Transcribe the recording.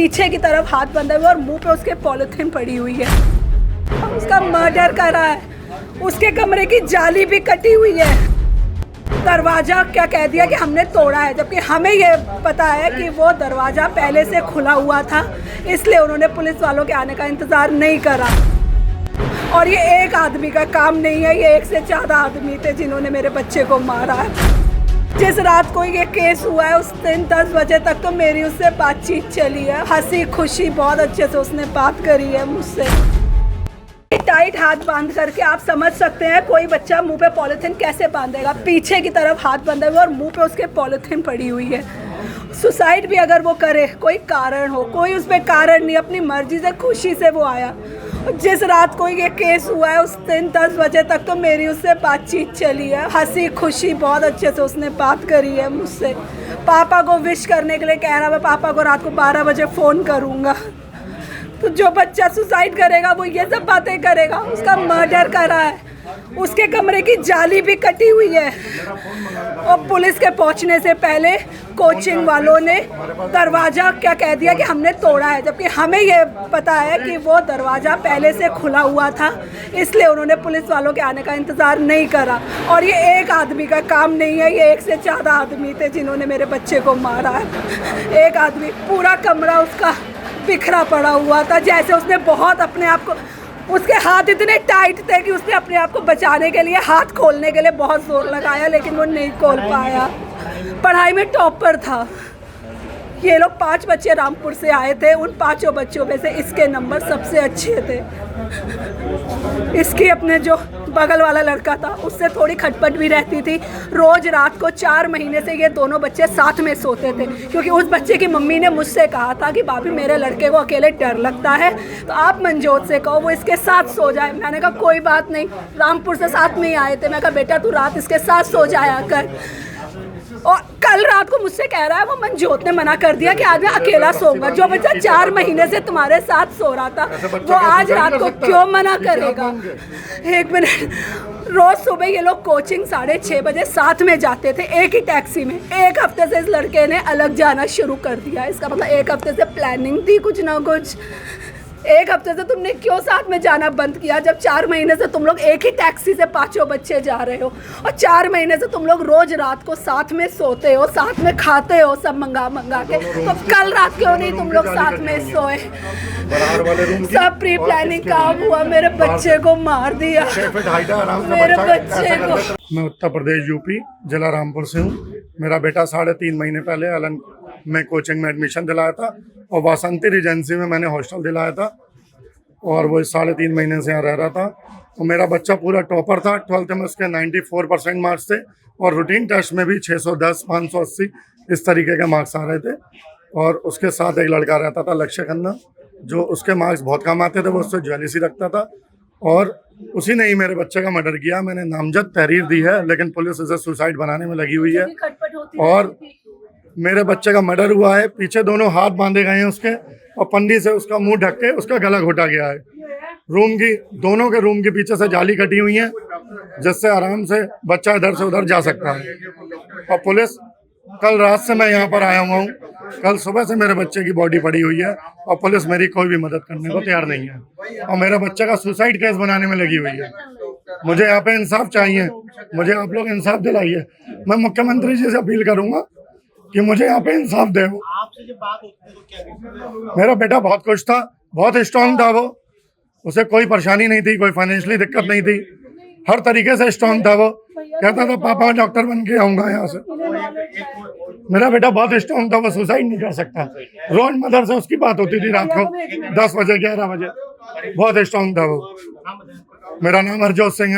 पीछे की तरफ हाथ बंधा हुआ और मुंह पे उसके पॉलिथीन पड़ी हुई है। उसका मर्डर करा है, उसके कमरे की जाली भी कटी हुई है। दरवाजा क्या कह दिया कि हमने तोड़ा है, जबकि हमें ये पता है कि वो दरवाजा पहले से खुला हुआ था, इसलिए उन्होंने पुलिस वालों के आने का इंतज़ार नहीं करा। और ये एक आदमी का काम नहीं है, ये एक से ज़्यादा आदमी थे जिन्होंने मेरे बच्चे को मारा है। जिस रात को ये केस हुआ है उस दिन 10 बजे तक तो मेरी उससे बातचीत चली है, हंसी खुशी बहुत अच्छे से उसने बात करी है मुझसे। टाइट हाथ बांध करके आप समझ सकते हैं कोई बच्चा मुंह पे पॉलिथीन कैसे बांधेगा। पीछे की तरफ हाथ बंधा हुआ और मुंह पे उसके पॉलिथीन पड़ी हुई है। सुसाइड भी अगर वो करे, कोई कारण हो, कोई उसमें कारण नहीं, अपनी मर्जी से खुशी से वो आया। जिस रात को ये केस हुआ है उस दिन 10 बजे तक तो मेरी उससे बातचीत चली है, हंसी खुशी बहुत अच्छे से उसने बात करी है मुझसे। पापा को विश करने के लिए कह रहा, मैं पापा को रात को 12 बजे फ़ोन करूँगा। तो जो बच्चा सुसाइड करेगा वो ये सब बातें करेगा। उसका मर्डर करा है, उसके कमरे की जाली भी कटी हुई है। और पुलिस के पहुंचने से पहले कोचिंग वालों ने दरवाज़ा क्या कह दिया कि हमने तोड़ा है, जबकि हमें ये पता है कि वो दरवाज़ा पहले से खुला हुआ था, इसलिए उन्होंने पुलिस वालों के आने का इंतज़ार नहीं करा। और ये एक आदमी का काम नहीं है, ये एक से ज़्यादा आदमी थे जिन्होंने मेरे बच्चे को मारा है। एक आदमी, पूरा कमरा उसका बिखरा पड़ा हुआ था, जैसे उसने बहुत अपने आप को, उसके हाथ इतने टाइट थे कि उसने अपने आप को बचाने के लिए, हाथ खोलने के लिए बहुत जोर लगाया, लेकिन वो नहीं खोल पाया। पढ़ाई में टॉपर था। ये लोग 5 बच्चे रामपुर से आए थे, उन 5 बच्चों में से इसके नंबर सबसे अच्छे थे। इसकी अपने जो बगल वाला लड़का था उससे थोड़ी खटपट भी रहती थी। रोज़ रात को 4 महीने से ये दोनों बच्चे साथ में सोते थे, क्योंकि उस बच्चे की मम्मी ने मुझसे कहा था कि भाभी मेरे लड़के को अकेले डर लगता है, तो आप मनजोत से कहो वो इसके साथ सो जाए। मैंने कहा कोई बात नहीं, रामपुर से साथ में ही आए थे। मैं कहा बेटा तू रात इसके साथ सो जाया कर। और कल रात को मुझसे कह रहा है वो मनजोत ने मना कर दिया कि आज मैं अकेला सोऊंगा। जो बच्चा 4 महीने से तुम्हारे साथ सो रहा था वो आज रात को क्यों मना करेगा? एक मिनट, रोज सुबह ये लोग कोचिंग 6:30 बजे साथ में जाते थे, एक ही टैक्सी में। एक हफ्ते से इस लड़के ने अलग जाना शुरू कर दिया। इसका मतलब एक हफ्ते से प्लानिंग थी कुछ ना कुछ। एक हफ्ते से तुमने क्यों साथ में जाना बंद किया, जब 4 महीने से तुम लोग एक ही टैक्सी से 5 बच्चे जा रहे हो, और 4 महीने से तुम लोग रोज रात को साथ में सोते हो, साथ में खाते हो सब मंगा के। तो कल रात क्यों नहीं तुम लोग साथ में सोए? सब प्री प्लानिंग काम हुआ, मेरे बच्चे को मार दिया, मेरे बच्चे को। मैं उत्तर प्रदेश यूपी जिला रामपुर से हूँ। मेरा बेटा 3.5 महीने पहले एलन में कोचिंग में एडमिशन दिलाया था, और वासंती रिजेंसी में मैंने हॉस्टल दिलाया था, और वो 3.5 महीने से यहाँ रह रहा था। और मेरा बच्चा पूरा टॉपर था। 12th में उसके 94% मार्क्स थे, और रूटीन टेस्ट में भी 610, 580 इस तरीके के मार्क्स आ रहे थे। और उसके साथ एक लड़का रहता था लक्ष्य खन्ना, जो उसके मार्क्स बहुत कम आते थे, वो उससे ज्वेलिसी रखता था, और उसी ने ही मेरे बच्चे का मर्डर किया। मैंने नामजद तहरीर दी है, लेकिन पुलिस उसे सुसाइड बनाने में लगी हुई है। और मेरे बच्चे का मर्डर हुआ है, पीछे दोनों हाथ बांधे गए हैं उसके, और पन्नी से उसका मुंह ढक के उसका गला घोटा गया है। दोनों के रूम के पीछे से जाली कटी हुई है, जिससे आराम से बच्चा इधर से उधर जा सकता है। और पुलिस, कल रात से मैं यहाँ पर आया हुआ हूँ, कल सुबह से मेरे बच्चे की बॉडी पड़ी हुई है, और पुलिस मेरी कोई भी मदद करने को तैयार नहीं है, और मेरे बच्चे का सुसाइड केस बनाने में लगी हुई है। मुझे यहाँ पे इंसाफ चाहिए, मुझे आप लोग इंसाफ दिलाइए। मैं मुख्यमंत्री जी से अपील करूँगा कि मुझे यहाँ पे इंसाफ दे। आपसे जब बात होती है तो क्या? मेरा बेटा बहुत खुश था, बहुत स्ट्रांग था, वो उसे कोई परेशानी नहीं थी, कोई फाइनेंशियली दिक्कत नहीं थी, हर तरीके से स्ट्रांग था। वो कहता था पापा मैं डॉक्टर बन के आऊँगा यहाँ से। मेरा बेटा बहुत स्ट्रांग था, वो सुसाइड नहीं कर सकता। रोज मदर से उसकी बात होती थी रात को 10 बजे 11 बजे, बहुत स्ट्रांग था वो। मेरा नाम हरजोत सिंह है।